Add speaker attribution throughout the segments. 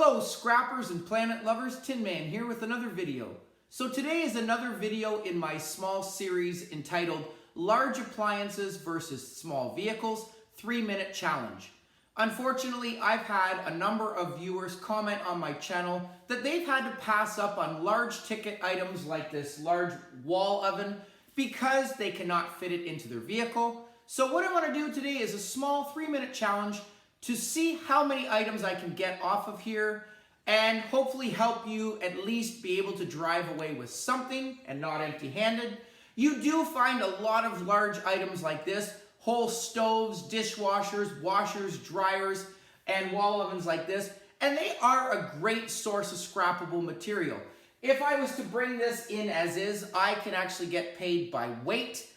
Speaker 1: Hello scrappers and planet lovers, Tin Man here with another video. So today is another video in my small series entitled Large Appliances versus Small Vehicles 3-Minute Challenge. Unfortunately, I've had a number of viewers comment on my channel that they've had to pass up on large ticket items like this large wall oven because they cannot fit it into their vehicle. So what I want to do today is a small 3-minute challenge to see how many items I can get off of here and hopefully help you at least be able to drive away with something and not empty-handed. You do find a lot of large items like this, whole stoves, dishwashers, washers, dryers, and wall ovens like this, and they are a great source of scrappable material. If I was to bring this in as is, I can actually get paid by weight.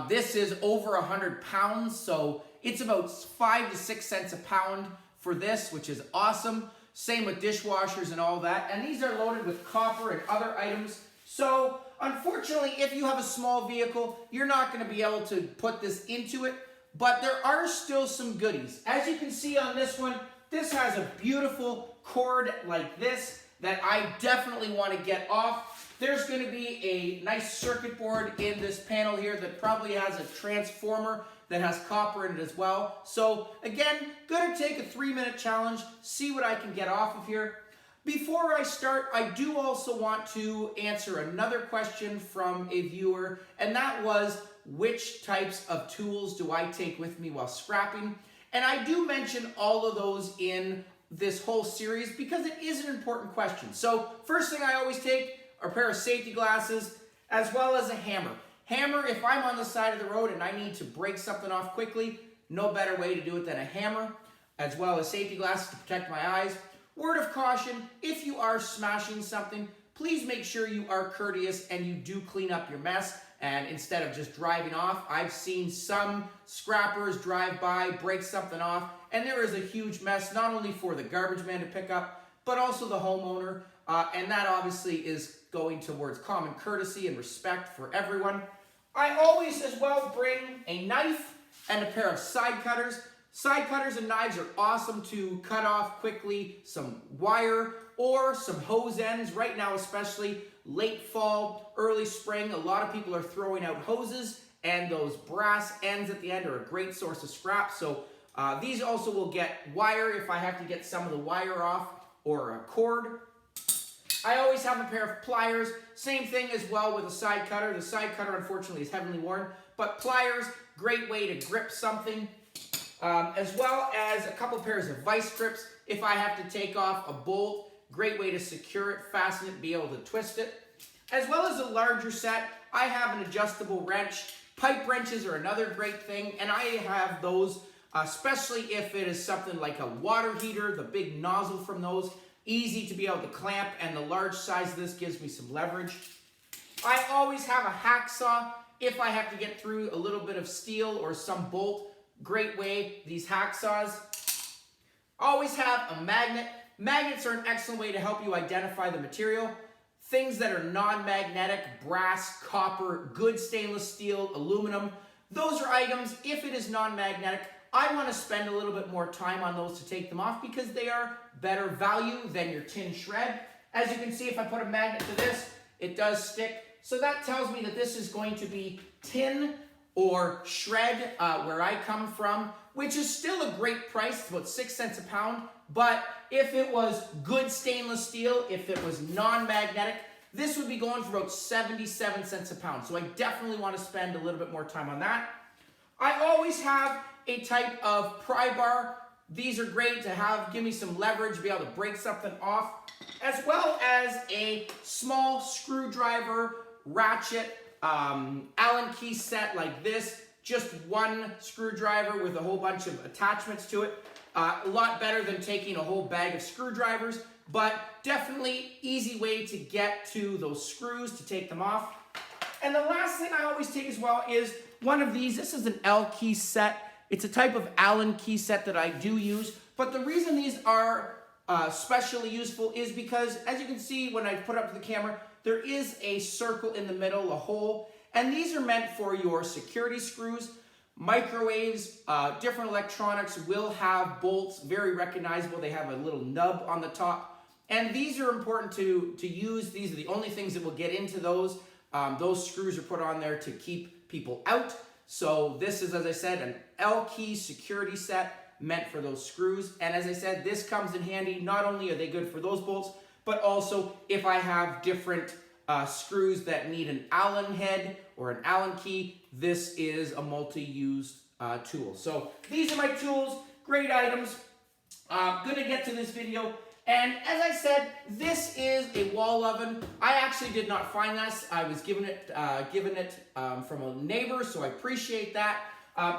Speaker 1: This is over 100 pounds, so it's about 5 to 6 cents a pound for this, which is awesome. Same with dishwashers and all that. And these are loaded with copper and other items. So unfortunately, if you have a small vehicle, you're not going to be able to put this into it. But there are still some goodies. As you can see on this one, this has a beautiful cord like this that I definitely want to get off. There's going to be a nice circuit board in this panel here that probably has a transformer that has copper in it as well. So again, gonna take a 3-minute challenge, see what I can get off of here. Before I start, I do also want to answer another question from a viewer, and that was, which types of tools do I take with me while scrapping? And I do mention all of those in this whole series because it is an important question. So first thing I always take are a pair of safety glasses as well as a hammer. Hammer, if I'm on the side of the road and I need to break something off quickly, no better way to do it than a hammer, as well as safety glasses to protect my eyes. Word of caution, if you are smashing something, please make sure you are courteous and you do clean up your mess. And instead of just driving off, I've seen some scrappers drive by, break something off, and there is a huge mess, not only for the garbage man to pick up, but also the homeowner. And that obviously is going towards common courtesy and respect for everyone. I always as well bring a knife and a pair of side cutters. Side cutters and knives are awesome to cut off quickly some wire or some hose ends. Right now, especially late fall, early spring, a lot of people are throwing out hoses, and those brass ends at the end are a great source of scrap. So these also will get wire if I have to get some of the wire off, or a cord. I always have a pair of pliers. Same thing as well with a side cutter. The side cutter, unfortunately, is heavily worn, but pliers, great way to grip something. As well as a couple pairs of vice grips. If I have to take off a bolt, great way to secure it, fasten it, be able to twist it. As well as a larger set, I have an adjustable wrench. Pipe wrenches are another great thing, and I have those, especially if it is something like a water heater, the big nozzle from those. Easy to be able to clamp, and the large size of this gives me some leverage. I always have a hacksaw if I have to get through a little bit of steel or some bolt. Great way, these hacksaws. Always have a magnet. Magnets are an excellent way to help you identify the material. Things that are non-magnetic, brass, copper, good stainless steel, aluminum. Those are items, if it is non-magnetic, I want to spend a little bit more time on those to take them off because they are better value than your tin shred. As you can see, if I put a magnet to this, it does stick. So that tells me that this is going to be tin or shred where I come from, which is still a great price. It's about 6 cents a pound. But if it was good stainless steel, if it was non-magnetic, this would be going for about 77 cents a pound. So I definitely want to spend a little bit more time on that. I always have a type of pry bar. These are great to have, give me some leverage, be able to break something off, as well as a small screwdriver, ratchet, Allen key set like this, just one screwdriver with a whole bunch of attachments to it. A lot better than taking a whole bag of screwdrivers, but definitely easy way to get to those screws to take them off. And the last thing I always take as well is one of these. This is an L key set. It's a type of Allen key set that I do use, but the reason these are especially useful is because, as you can see when I put up to the camera, there is a circle in the middle, a hole, and these are meant for your security screws. Microwaves, different electronics will have bolts, very recognizable. They have a little nub on the top. And these are important to use. These are the only things that will get into those. Those screws are put on there to keep people out. So this is, as I said, an L-key security set meant for those screws. And as I said, this comes in handy. Not only are they good for those bolts, but also if I have different screws that need an Allen head or an Allen key, this is a multi-use tool. So these are my tools, great items. Gonna get to this video. And as I said, this is a wall oven. I actually did not find this. I was given it from a neighbor, so I appreciate that.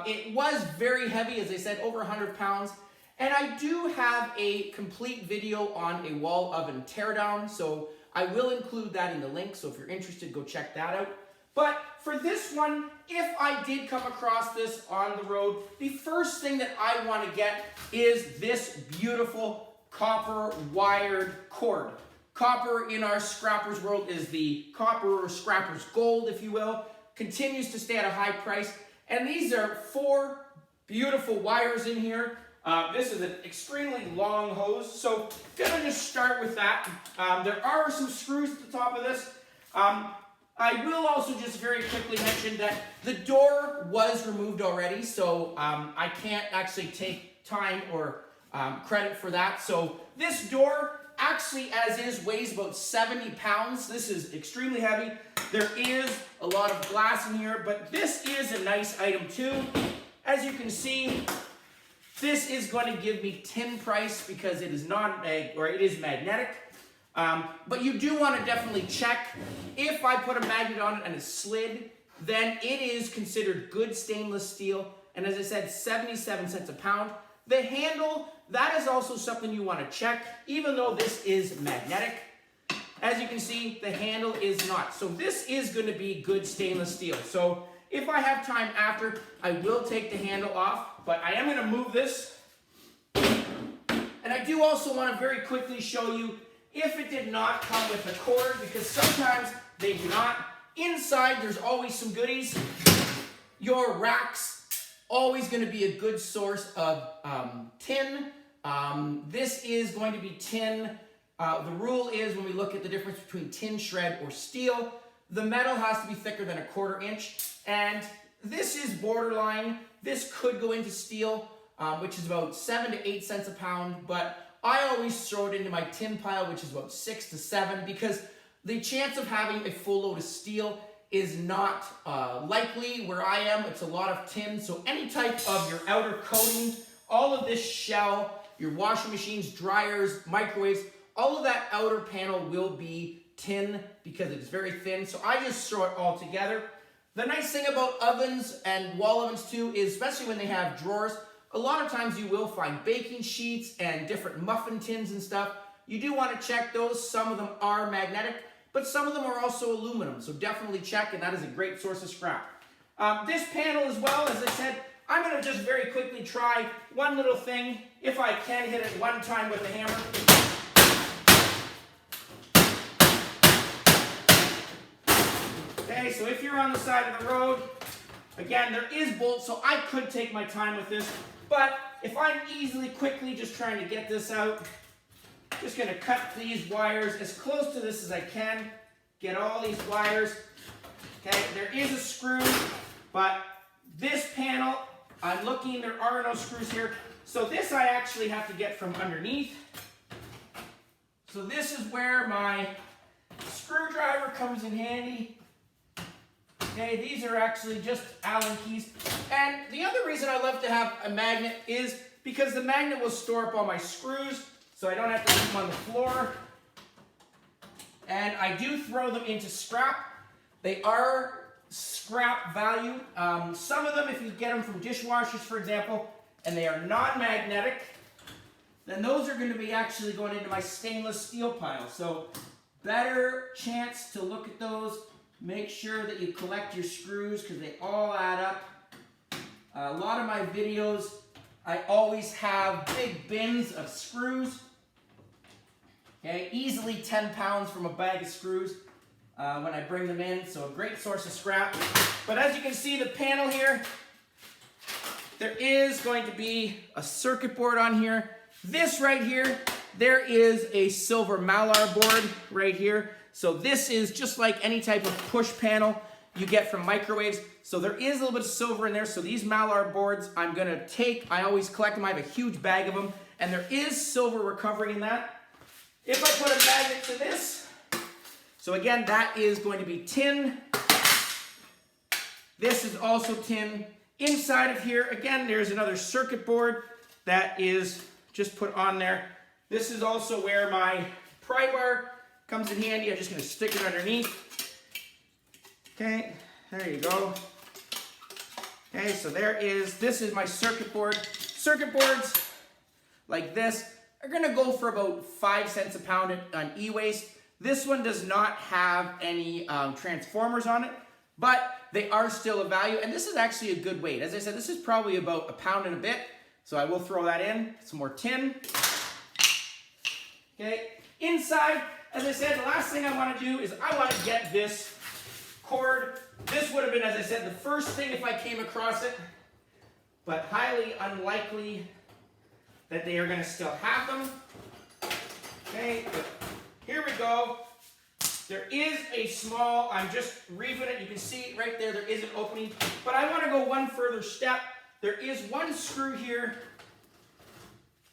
Speaker 1: It was very heavy, as I said, over 100 pounds. And I do have a complete video on a wall oven teardown, so I will include that in the link. So if you're interested, go check that out. But for this one, if I did come across this on the road, the first thing that I want to get is this beautiful copper wired cord. Copper in our scrappers world is the copper or scrappers gold, if you will. Continues to stay at a high price. And these are 4 beautiful wires in here. This is an extremely long hose, so gonna just start with that. There are some screws at the top of this. I will also just very quickly mention that the door was removed already, so I can't actually take time or credit for that. So this door, actually as is, weighs about 70 pounds. This is extremely heavy. There is a lot of glass in here, but this is a nice item too. As you can see, this is going to give me tin price because it is it is magnetic. But you do want to definitely check. If I put a magnet on it and it slid, then it is considered good stainless steel. And as I said, 77 cents a pound. The handle, that is also something you want to check, even though this is magnetic. As you can see, the handle is not. So this is going to be good stainless steel. So if I have time after, I will take the handle off, but I am going to move this. And I do also want to very quickly show you if it did not come with a cord, because sometimes they do not. Inside, there's always some goodies. Your racks, always going to be a good source of tin. This is going to be tin. The rule is when we look at the difference between tin shred or steel, the metal has to be thicker than 1/4 inch. And this is borderline. This could go into steel, which is about 7 to 8 cents a pound. But I always throw it into my tin pile, which is about 6 to 7, because the chance of having a full load of steel is not likely. Where I am, it's a lot of tin. So any type of your outer coating, all of this shell, your washing machines, dryers, microwaves, all of that outer panel will be tin because it's very thin. So I just throw it all together. The nice thing about ovens and wall ovens too is, especially when they have drawers, a lot of times you will find baking sheets and different muffin tins and stuff. You do want to check those. Some of them are magnetic, but some of them are also aluminum. So definitely check, and that is a great source of scrap. This panel as well, as I said, I'm going to just very quickly try one little thing. If I can hit it one time with a hammer. Okay, so if you're on the side of the road, again, there is bolts, so I could take my time with this. But if I'm quickly just trying to get this out, just going to cut these wires as close to this as I can. Get all these wires. Okay, there is a screw, but this panel, I'm looking, there are no screws here. So this I actually have to get from underneath. So this is where my screwdriver comes in handy. Okay, these are actually just Allen keys. And the other reason I love to have a magnet is because the magnet will store up all my screws, so I don't have to leave them on the floor. And I do throw them into scrap. They are scrap value. Some of them, if you get them from dishwashers, for example, and they are non-magnetic, then those are going to be actually going into my stainless steel pile. So better chance to look at those. Make sure that you collect your screws because they all add up. A lot of my videos, I always have big bins of screws. Okay, easily 10 pounds from a bag of screws when I bring them in. So a great source of scrap. But as you can see, the panel here, there is going to be a circuit board on here. This right here, there is a silver Malar board right here. So this is just like any type of push panel you get from microwaves. So there is a little bit of silver in there. So these Malar boards I'm gonna take, I always collect them, I have a huge bag of them, and there is silver recovery in that. If I put a magnet to this, so again, that is going to be tin. This is also tin. Inside of here, again, there's another circuit board that is just put on there. This is also where my pry bar comes in handy. I'm just gonna stick it underneath. Okay, there you go. Okay, so this is my circuit board. Circuit boards like this are gonna go for about 5 cents a pound on e-waste. This one does not have any transformers on it, but they are still a value, and this is actually a good weight. As I said, this is probably about a pound and a bit, so I will throw that in. Some more tin. Okay, inside, as I said, the last thing I want to do is I want to get this cord. This would have been, as I said, the first thing if I came across it, but highly unlikely that they are going to still have them. Okay, but here we go. There is a small, I'm just reefing it. You can see right there, there is an opening. But I want to go one further step. There is one screw here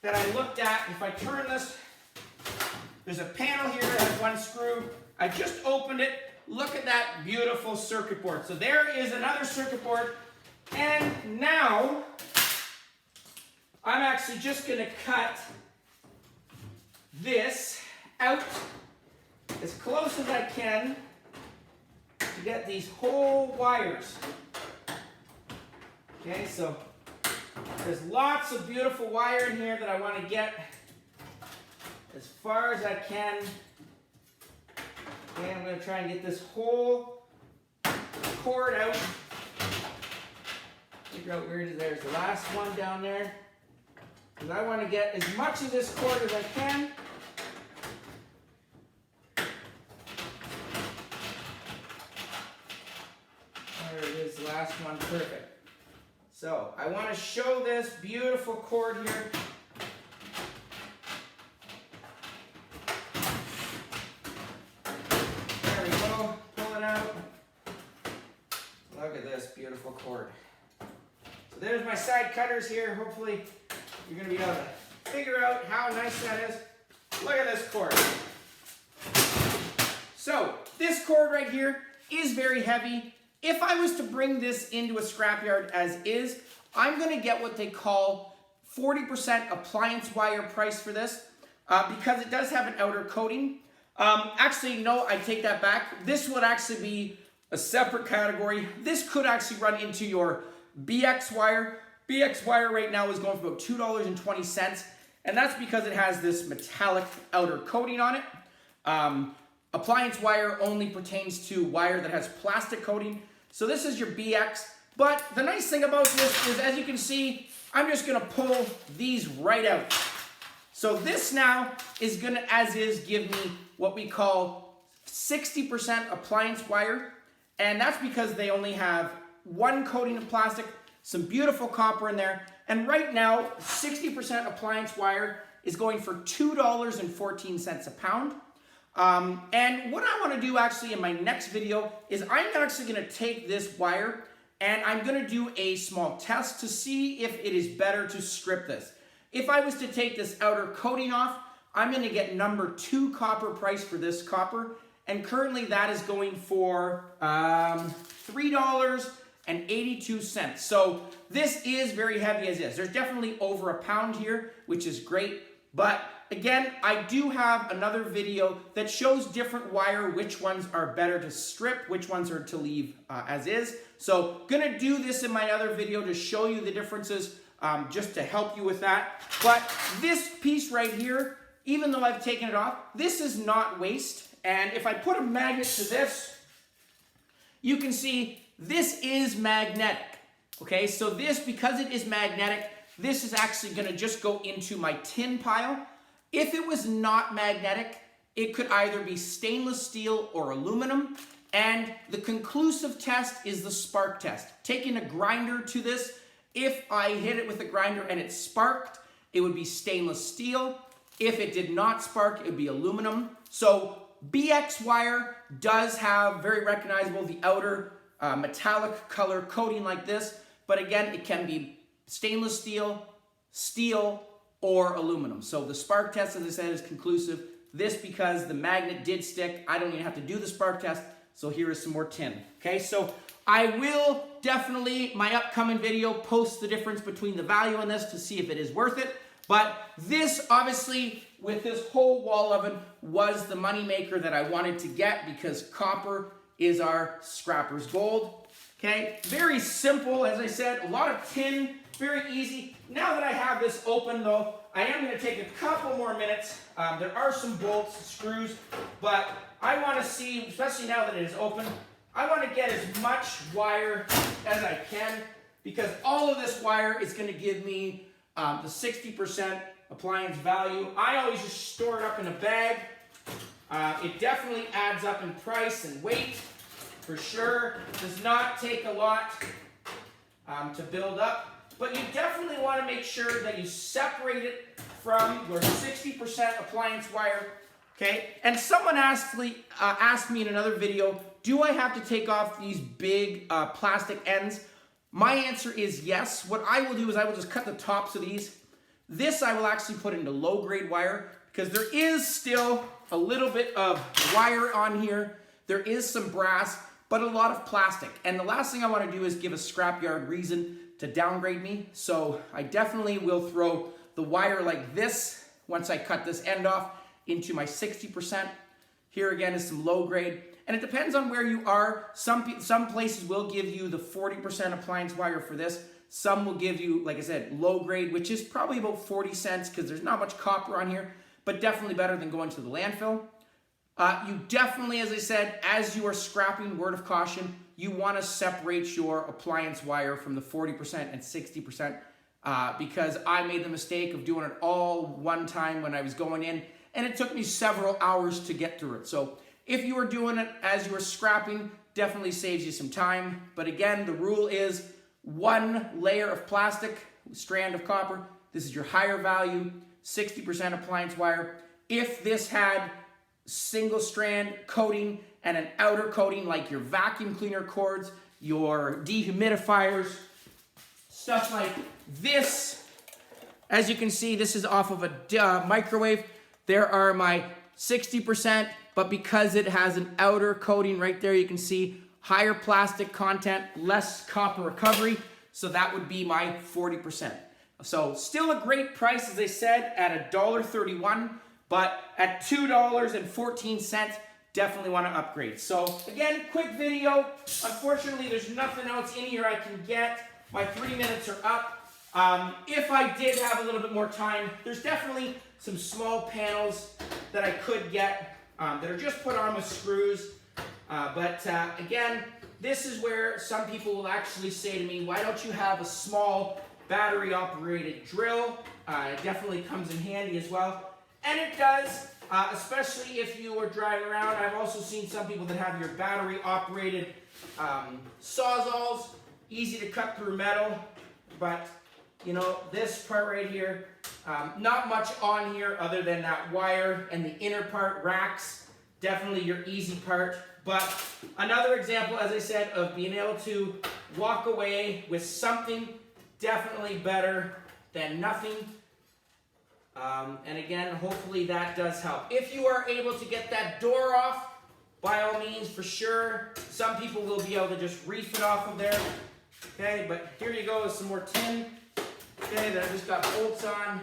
Speaker 1: that I looked at. If I turn this, there's a panel here that has one screw. I just opened it. Look at that beautiful circuit board. So there is another circuit board. And now, I'm actually just going to cut this out as close as I can to get these whole wires. Okay, so there's lots of beautiful wire in here that I want to get as far as I can. Okay, I'm going to try and get this whole cord out. Figure out where it is. There's the last one down there. Because I want to get as much of this cord as I can. There it is, the last one, perfect. So I want to show this beautiful cord here. There we go, pull it out. Look at this beautiful cord. So there's my side cutters here. Hopefully you're going to be able to figure out how nice that is. Look at this cord. So this cord right here is very heavy. If I was to bring this into a scrapyard as is, I'm going to get what they call 40% appliance wire price for this because it does have an outer coating. Actually, no, I take that back. This would actually be a separate category. This could actually run into your BX wire. BX wire right now is going for about $2.20, and that's because it has this metallic outer coating on it. Appliance wire only pertains to wire that has plastic coating. So this is your BX. But the nice thing about this is, as you can see, I'm just going to pull these right out. So this now is going to, as is, give me what we call 60% appliance wire. And that's because they only have one coating of plastic, some beautiful copper in there. And right now, 60% appliance wire is going for $2.14 a pound. And what I want to do actually in my next video is I'm actually going to take this wire and I'm going to do a small test to see if it is better to strip this. If I was to take this outer coating off, I'm going to get number 2 copper price for this copper. And currently that is going for $3.82. So this is very heavy as is. There's definitely over a pound here, which is great. But again, I do have another video that shows different wire, which ones are better to strip, which ones are to leave as is. So gonna do this in my other video to show you the differences, just to help you with that. But this piece right here, even though I've taken it off, this is not waste. And if I put a magnet to this, you can see this is magnetic. Okay, so this, because it is magnetic, this is actually gonna just go into my tin pile. If it was not magnetic, it could either be stainless steel or aluminum. And the conclusive test is the spark test. Taking a grinder to this If I hit it with a grinder and it sparked, it would be stainless steel. If it did not spark, it would be aluminum. So BX wire does have very recognizable the outer metallic color coating like this, but again, it can be stainless steel, steel, or aluminum. So the spark test, as I said, is conclusive. This, because the magnet did stick, I don't even have to do the spark test, so here is some more tin. Okay, so I will definitely, my upcoming video, post the difference between the value on this to see if it is worth it. But this, obviously, with this whole wall oven, was the money maker that I wanted to get because copper is our scrapper's gold. Okay, very simple, as I said, a lot of tin, very easy. Now that I have this open though, I am going to take a couple more minutes. There are some bolts, screws, but I want to see, especially now that it is open, I want to get as much wire as I can because all of this wire is going to give me the 60% appliance value. I always just store it up in a bag. It definitely adds up in price and weight for sure. Does not take a lot to build up. But you definitely want to make sure that you separate it from your 60% appliance wire, okay? And someone asked me in another video, do I have to take off these big plastic ends? My answer is yes. What I will do is I will just cut the tops of these. This I will actually put into low-grade wire because there is still a little bit of wire on here. There is some brass, but a lot of plastic. And the last thing I want to do is give a scrapyard reason to downgrade me. So I definitely will throw the wire like this once I cut this end off into my 60%. Here again is some low grade. And it depends on where you are. Some places will give you the 40% appliance wire for this. Some will give you, like I said, low grade, which is probably about 40 cents because there's not much copper on here, but definitely better than going to the landfill. You definitely, as I said, as you are scrapping, word of caution, you want to separate your appliance wire from the 40% and 60% because I made the mistake of doing it all one time when I was going in, and it took me several hours to get through it. So if you are doing it as you are scrapping, definitely saves you some time. But again, the rule is 1 layer of plastic, strand of copper. This is your higher value, 60% appliance wire. If this had single strand coating and an outer coating like your vacuum cleaner cords, your dehumidifiers, stuff like this. As you can see, this is off of a microwave. There are my 60%, but because it has an outer coating right there, you can see higher plastic content, less copper recovery. So that would be my 40%. So still a great price, as I said, at $1.31, but at $2.14, definitely want to upgrade. So again, quick video. Unfortunately, there's nothing else in here I can get. My 3 minutes are up. If I did have a little bit more time, there's definitely some small panels that I could get that are just put on with screws. But again, this is where some people will actually say to me, why don't you have a small battery operated drill? It definitely comes in handy as well. And it does, especially if you are driving around. I've also seen some people that have your battery operated Sawzalls, easy to cut through metal, but you know, this part right here, not much on here other than that wire and the inner part, racks, definitely your easy part. But another example, as I said, of being able to walk away with something definitely better than nothing. And again, hopefully that does help. If you are able to get that door off, by all means, for sure. Some people will be able to just reef it off of there. Okay, but here you go with some more tin. Okay, that I just got bolts on.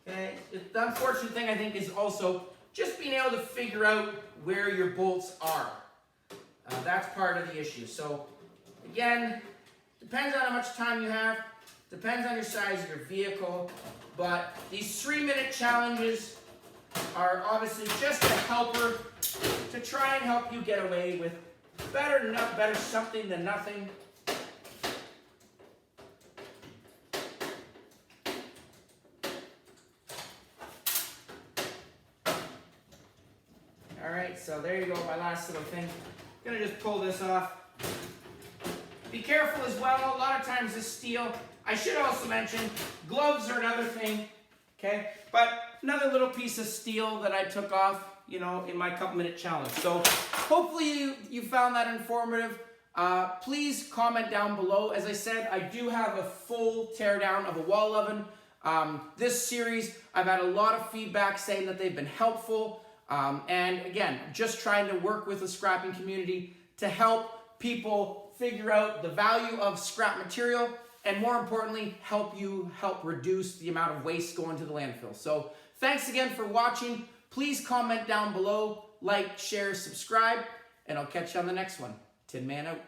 Speaker 1: Okay, the unfortunate thing I think is also just being able to figure out where your bolts are. That's part of the issue. So again, depends on how much time you have, depends on your size of your vehicle, but these 3-minute challenges are obviously just a helper to try and help you get away with better something than nothing. Alright, so there you go, my last little thing. I'm gonna just pull this off. Be careful as well. A lot of times this steel, I should also mention, gloves are another thing, okay? But another little piece of steel that I took off, you know, in my couple-minute challenge. So hopefully you found that informative. Please comment down below. As I said, I do have a full teardown of a wall oven. This series, I've had a lot of feedback saying that they've been helpful. And again, just trying to work with the scrapping community to help people figure out the value of scrap material, and more importantly, help reduce the amount of waste going to the landfill. So thanks again for watching. Please comment down below, like, share, subscribe, and I'll catch you on the next one. Tin Man out.